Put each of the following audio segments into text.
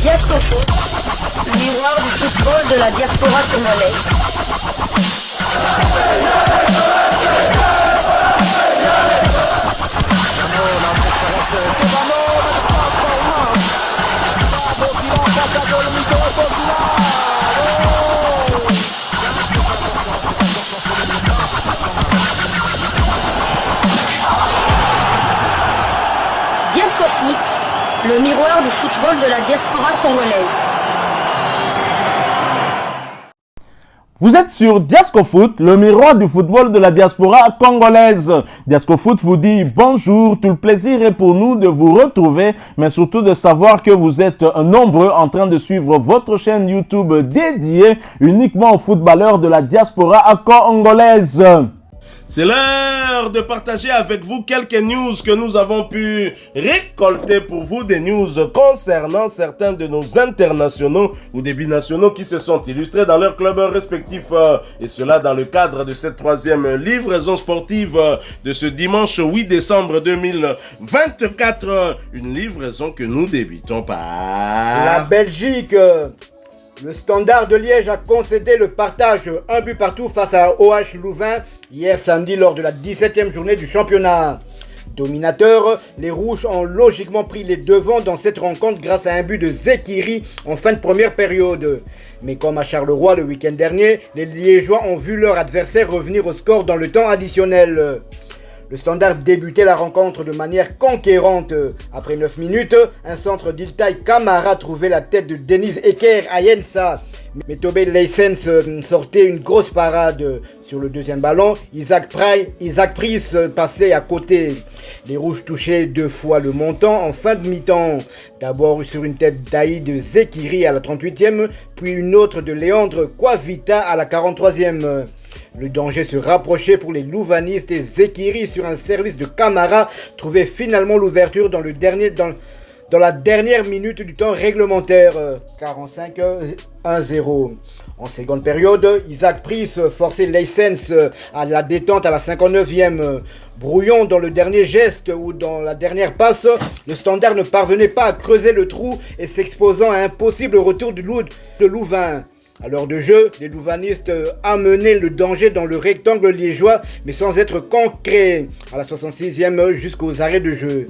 Diasco Foot, le miroir du football de la diaspora congolaise. Diasco Foot, le miroir du football de la diaspora congolaise. Vous êtes sur Diasco Foot, le miroir du football de la diaspora congolaise. Diasco Foot vous dit bonjour, tout le plaisir est pour nous de vous retrouver, mais surtout de savoir que vous êtes nombreux en train de suivre votre chaîne YouTube dédiée uniquement aux footballeurs de la diaspora congolaise. C'est l'heure de partager avec vous quelques news que nous avons pu récolter pour vous, des news concernant certains de nos internationaux ou des binationaux qui se sont illustrés dans leurs clubs respectifs, et cela dans le cadre de cette troisième livraison sportive de ce dimanche 8 décembre 2024, une livraison que nous débutons par la Belgique. Le Standard de Liège a concédé le partage, un but partout face à OH Louvain hier samedi lors de la 17e journée du championnat. Dominateurs, les Rouges ont logiquement pris les devants dans cette rencontre grâce à un but de Zekiri en fin de première période. Mais comme à Charleroi le week-end dernier, les Liégeois ont vu leur adversaire revenir au score dans le temps additionnel. Le Standard débutait la rencontre de manière conquérante. Après 9 minutes, un centre d'Iltai Kamara trouvait la tête de Denise Eker Ayensa. Mais Tobé Leysens sortait une grosse parade. Sur le deuxième ballon, Isaac Price passait à côté. Les Rouges touchaient 2 fois le montant en fin de mi-temps. D'abord sur une tête d'Aïd Zekiri à la 38e, puis une autre de Léandre Kwavita à la 43e. Le danger se rapprochait pour les Louvanistes et Zekiri sur un service de Kamara trouvait finalement l'ouverture dans la dernière minute du temps réglementaire, 45-1-0. En seconde période, Isaac Price forçait Leysens à la détente à la 59e. Brouillon dans le dernier geste ou dans la dernière passe, le Standard ne parvenait pas à creuser le trou et s'exposant à un possible retour de Louvain. À l'heure de jeu, les Louvanistes amenaient le danger dans le rectangle liégeois, mais sans être concret. À la 66e jusqu'aux arrêts de jeu.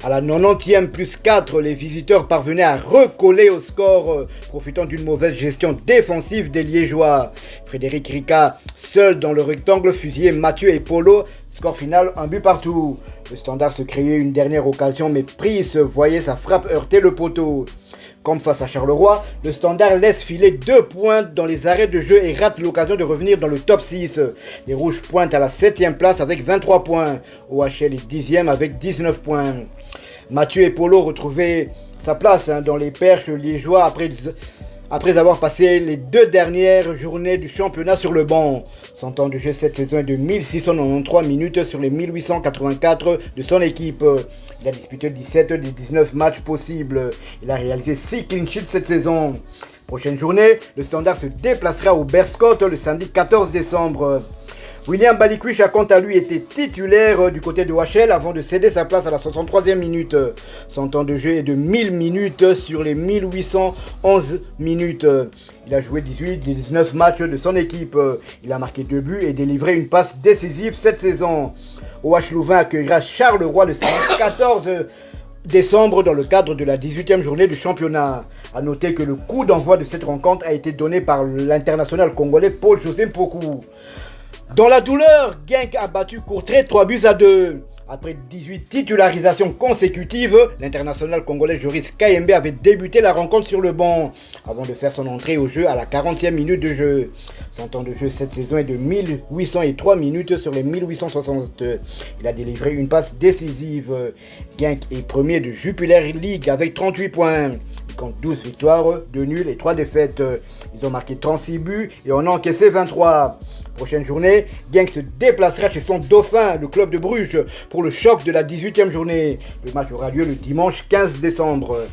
À la 90e plus 4, les visiteurs parvenaient à recoller au score, profitant d'une mauvaise gestion défensive des Liégeois. Frédéric Rica, seul dans le rectangle, fusillait Mathieu et Polo. Score final, un but partout. Le Standard se créait une dernière occasion, mais Price voyait sa frappe heurter le poteau. Comme face à Charleroi, le Standard laisse filer 2 points dans les arrêts de jeu et rate l'occasion de revenir dans le top 6. Les Rouges pointent à la 7e place avec 23 points. OHL est 10e avec 19 points. Mathieu et Polo retrouvaient sa place dans les perches liégeois après avoir passé les 2 dernières journées du championnat sur le banc. Son temps de jeu cette saison est de 1693 minutes sur les 1884 de son équipe. Il a disputé 17 des 19 matchs possibles. Il a réalisé 6 clean sheets cette saison. Prochaine journée, le Standard se déplacera au Berscott le samedi 14 décembre. William Balikwish a quant à lui été titulaire du côté de OHL avant de céder sa place à la 63e minute. Son temps de jeu est de 1000 minutes sur les 1811 minutes. Il a joué 18 des 19 matchs de son équipe. Il a marqué 2 buts et délivré une passe décisive cette saison. OH Louvain accueillera Charleroi le samedi 14 décembre dans le cadre de la 18e journée du championnat. A noter que le coup d'envoi de cette rencontre a été donné par l'international congolais Paul-José Mpoku. Dans la douleur, Genk a battu Courtrai 3-2. Après 18 titularisations consécutives, l'international congolais Joris Kayembe avait débuté la rencontre sur le banc avant de faire son entrée au jeu à la 40e minute de jeu. Son temps de jeu cette saison est de 1803 minutes sur les 1860. Il a délivré une passe décisive. Genk est premier de Jupiler League avec 38 points. Il compte 12 victoires, 2 nuls et 3 défaites. Ils ont marqué 36 buts et en ont encaissé 23. Prochaine journée, Genk se déplacera chez son dauphin, le club de Bruges, pour le choc de la 18e journée. Le match aura lieu le dimanche 15 décembre.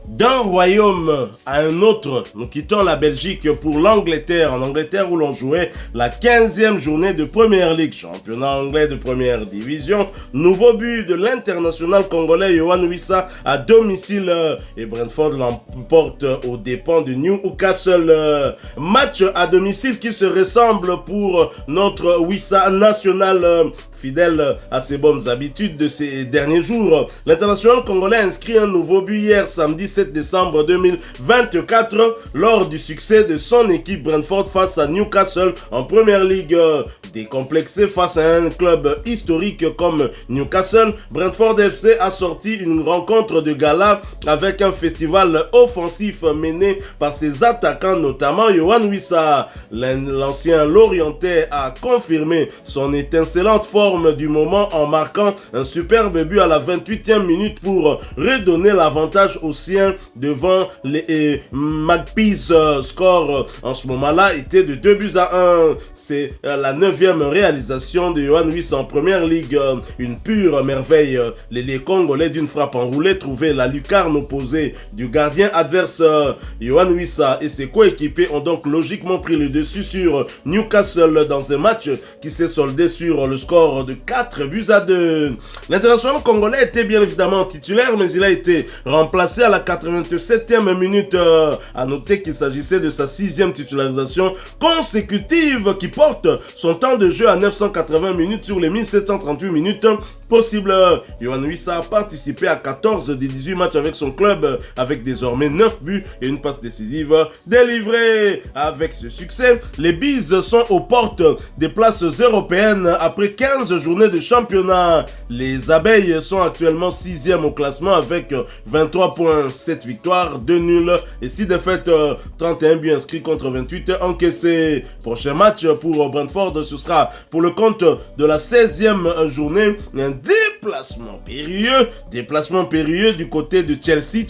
D'un royaume à un autre, nous quittons la Belgique pour l'Angleterre. En Angleterre où l'on jouait la 15e journée de Premier League, championnat anglais de première division. Nouveau but de l'international congolais Yohan Wissa à domicile et Brentford l'emporte aux dépens de Newcastle. Match à domicile qui se ressemble pour notre Wissa national. Fidèle à ses bonnes habitudes de ces derniers jours, l'international congolais a inscrit un nouveau but hier samedi 7 décembre 2024 lors du succès de son équipe Brentford face à Newcastle en Premier League. Décomplexé face à un club historique comme Newcastle, Brentford FC a sorti une rencontre de gala avec un festival offensif mené par ses attaquants, notamment Yohan Wissa. L'ancien Lorientais a confirmé son étincelante forme du moment en marquant un superbe but à la 28e minute pour redonner l'avantage aux siens devant les Magpies. Score en ce moment-là était de 2-1. C'est la 9e réalisation de Yohan Wissa en Première Ligue. Une pure merveille. Les Congolais d'une frappe enroulée trouvaient la lucarne opposée du gardien adverse. Yohan Wissa et ses coéquipiers ont donc logiquement pris le dessus sur Newcastle dans un match qui s'est soldé sur le score de 4-2. L'international congolais était bien évidemment titulaire, mais il a été remplacé à la 87e minute. À noter qu'il s'agissait de sa 6e titularisation consécutive qui porte son temps de jeu à 980 minutes sur les 1738 minutes possibles. Yohan Wissa a participé à 14 des 18 matchs avec son club, avec désormais 9 buts et une passe décisive délivrée. Avec ce succès, les Bees sont aux portes des places européennes après 15 journées de championnat. Les Abeilles sont actuellement 6e au classement avec 23 points, 7 victoires, 2 nuls et 6 défaites, 31 buts inscrits contre 28 encaissés. Prochain match pour Brentford, ce sera pour le compte de la 16e journée, un déplacement périlleux du côté de Chelsea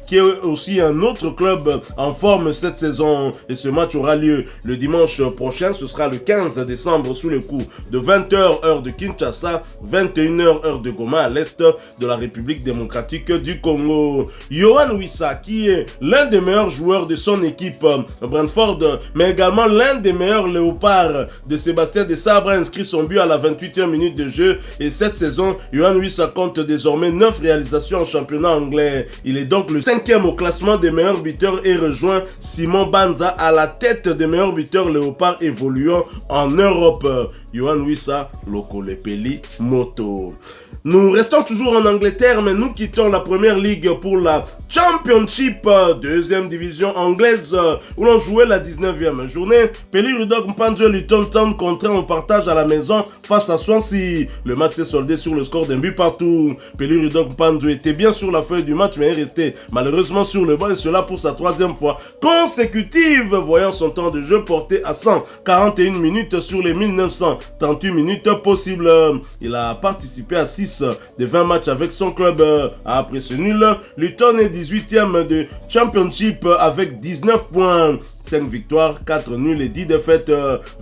qui est aussi un autre club en forme cette saison, et ce match aura lieu le dimanche prochain. Ce sera le 15 décembre sous le coup de 20h heure de Kinshasa, 21h heure de Goma à l'est de la République démocratique du Congo. Yohan Wissa, qui est l'un des meilleurs joueurs de son équipe Brentford, mais également l'un des meilleurs léopards de Sébastien Desabre, a inscrit son but à la 28e minute de jeu, et cette saison Yohan Wissa compte désormais 9 réalisations en championnat anglais. Il est donc le 5e au classement des meilleurs buteurs et rejoint Simon Banza à la tête des meilleurs buteurs léopards évoluant en Europe. Yohan Wissa, Lokolepeli Moto. Nous restons toujours en Angleterre, mais nous quittons la Première Ligue pour la Championship, deuxième division anglaise, où l'on jouait la 19e journée. Pelly Ruddock Mpandu et Luton Town contraint au partage à la maison face à Swansea. Le match s'est soldé sur le score d'un but partout. Pelly Ruddock Mpandu était bien sur la feuille du match, mais est resté malheureusement sur le banc, et cela pour sa 3e fois consécutive, voyant son temps de jeu porté à 141 minutes sur les 1938 minutes possibles. Il a participé à 6 des 20 matchs avec son club. Après ce nul, Luton est 18e de Championship avec 19 points. 5 victoires, 4 nuls et 10 défaites,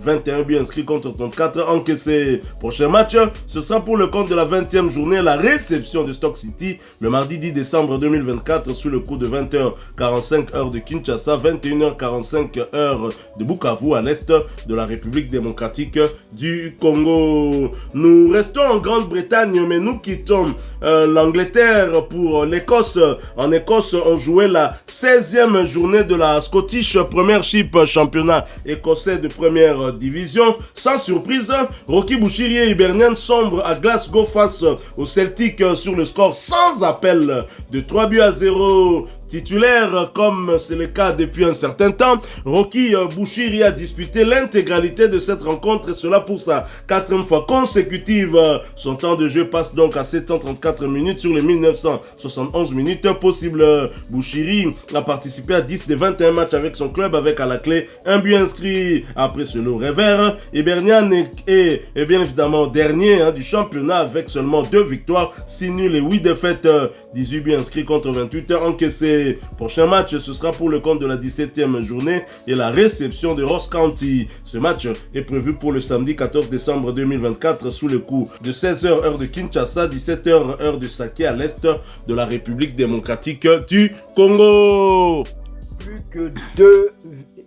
21 buts inscrits contre 34 encaissés. Prochain match, ce sera pour le compte de la 20e journée, la réception de Stoke City, le mardi 10 décembre 2024, sous le coup de 20h45 heure de Kinshasa, 21h45 heure de Bukavu, à l'est de la République démocratique du Congo. Nous restons en Grande-Bretagne, mais nous quittons l'Angleterre pour l'Écosse. En Écosse, on jouait la 16e journée de la Scottish Premiership, championnat écossais de première division. Sans surprise, Rocky Bushiri et Hibernian sombrent à Glasgow face au Celtic sur le score sans appel de 3-0. Titulaire, comme c'est le cas depuis un certain temps, Rocky Bushiri a disputé l'intégralité de cette rencontre, et cela pour sa 4e fois consécutive. Son temps de jeu passe donc à 734 minutes sur les 1971 minutes possibles. Bushiri a participé à 10 des 21 matchs avec son club, avec à la clé un but inscrit. Après ce lot revers, Hibernian est bien évidemment dernier du championnat avec seulement 2 victoires, 6 nuls et 8 défaites, 18 buts inscrits contre 28 encaissés. les prochains matchs, ce sera pour le compte de la 17e journée et la réception de Ross County. Ce match est prévu pour le samedi 14 décembre 2024 sous le coup de 16h heure de Kinshasa, 17h heure de Saké à l'est de la République démocratique du Congo.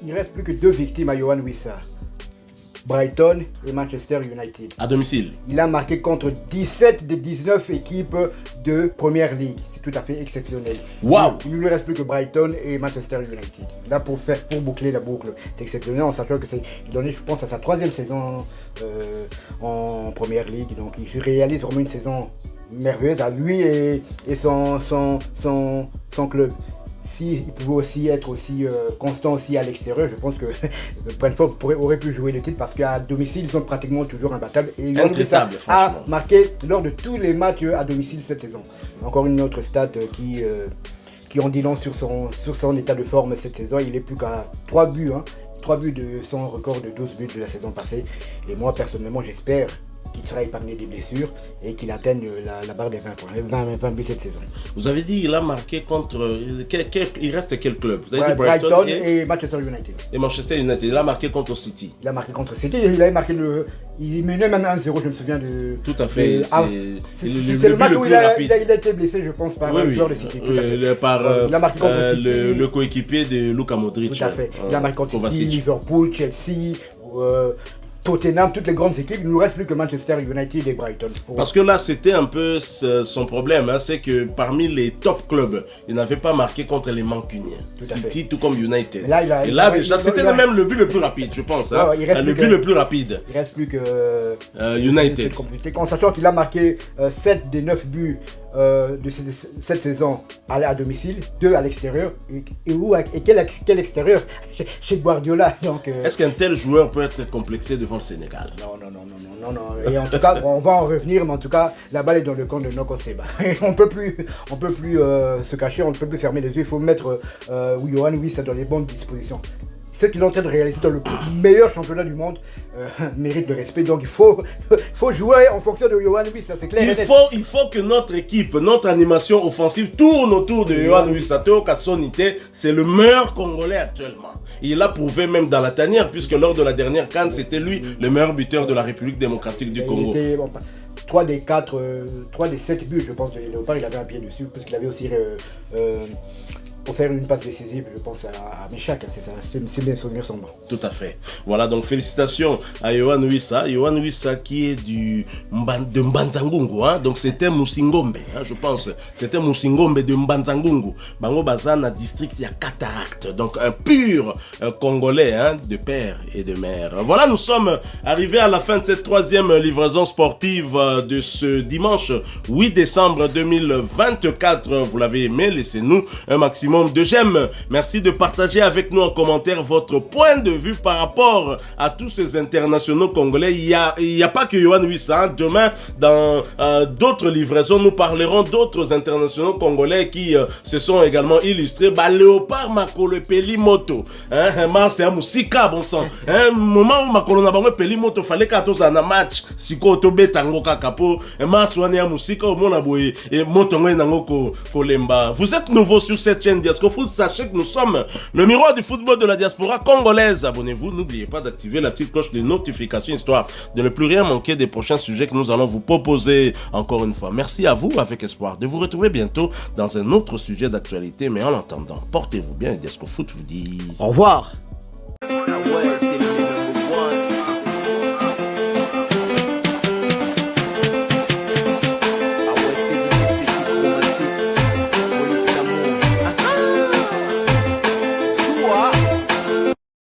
Il reste plus que 2 victimes à Yohan Wissa. Brighton et Manchester United. À domicile. Il a marqué contre 17 des 19 équipes de Première Ligue. C'est tout à fait exceptionnel. Waouh! Il ne lui reste plus que Brighton et Manchester United. Là, pour boucler la boucle, c'est exceptionnel en sachant que il en est, je pense, à sa 3e saison en Première Ligue. Donc, il réalise vraiment une saison merveilleuse à lui et son club. S'il pouvait aussi être aussi constant aussi à l'extérieur, je pense que Brentford aurait pu jouer le titre parce qu'à domicile, ils sont pratiquement toujours imbattables. Et intraitable, a marqué lors de tous les matchs à domicile cette saison. Encore une autre stat qui en dit long sur son état de forme cette saison. Il est plus qu'à 3 buts, 3 buts de son record de 12 buts de la saison passée. Et moi, personnellement, j'espère qu'il sera épargné des blessures et qu'il atteigne la barre des 20 points, 20 buts cette saison. Vous avez dit qu'il a marqué contre... il reste quel club? Vous avez dit Brighton et Manchester United. Et Manchester United. Il a marqué contre City. Il a marqué contre City. Il avait marqué il menait même 1-0, je me souviens de... Tout à fait. C'est le match où il a été blessé, je pense, par un joueur de City. Il a marqué contre City. Le coéquipier de Luka Modric. Tout à fait. Il a marqué contre City, Liverpool, Chelsea... Tottenham, toutes les grandes équipes, il ne nous reste plus que Manchester United et Brighton. Parce que là, c'était un peu son problème, c'est que parmi les top clubs, il n'avait pas marqué contre les Mancuniens. City, tout comme United. Et là, déjà, c'était même le but le plus rapide, je pense. Le but le plus rapide. Il reste plus que United. En sachant qu'il a marqué 7 des 9 buts de cette saison à domicile, 2 à l'extérieur. Et quel extérieur chez Guardiola. Est-ce qu'un tel joueur peut être complexé devant le Sénégal? Non. Et en tout cas, on va en revenir, mais en tout cas, la balle est dans le camp de Noko Seba. On peut plus se cacher, on ne peut plus fermer les yeux. Il faut mettre Yohan Wissa dans les bonnes dispositions. Ce qu'il est en train de réaliser dans le meilleur championnat du monde mérite le respect. Donc il faut jouer en fonction de Yohan Wissa, c'est clair. Il faut que notre équipe, notre animation offensive tourne autour de Yohan Wissa. Théo Kassonité, c'est le meilleur Congolais actuellement. Il l'a prouvé même dans la tanière, puisque lors de la dernière CAN, c'était lui le meilleur buteur de la République démocratique du Congo. 3 des 7 buts, je pense, de Léopard, il avait un pied dessus, parce qu'il avait aussi pour faire une passe décisive, je pense à Meshak, c'est ça, c'est bien souvenir son bon. Tout à fait. Voilà, donc félicitations à Yohan Wissa. Yohan Wissa qui est de Mbanzangungu, donc c'était Moussingombe, je pense. C'était Moussingombe de Mbanzangungu. Bango Bazana, district, il y a cataracte. Donc un pur Congolais, de père et de mère. Voilà, nous sommes arrivés à la fin de cette 3e livraison sportive de ce dimanche 8 décembre 2024. Vous l'avez aimé, laissez-nous un maximum de j'aime. Merci de partager avec nous en commentaire votre point de vue par rapport à tous ces internationaux congolais. Il y a pas que Yohan Wissa. Demain, dans d'autres livraisons, nous parlerons d'autres internationaux congolais qui se sont également illustrés. Léopard Makolo Pelimoto. C'est un Moussika, bon sang. Moment où Makolo n'a pas Pelimoto, fallait qu'à tous en match. Siko Tobe Tango Kakapo. Masouane a Moussika au Monaboye. Et Motongo Nango Kolemba. Vous êtes nouveau sur cette chaîne Diasco Foot, sachez que nous sommes le miroir du football de la diaspora congolaise. Abonnez-vous, n'oubliez pas d'activer la petite cloche de notification histoire de ne plus rien manquer des prochains sujets que nous allons vous proposer. Encore une fois, merci à vous, avec espoir de vous retrouver bientôt dans un autre sujet d'actualité. Mais en attendant, portez-vous bien et Diasco Foot vous dit au revoir.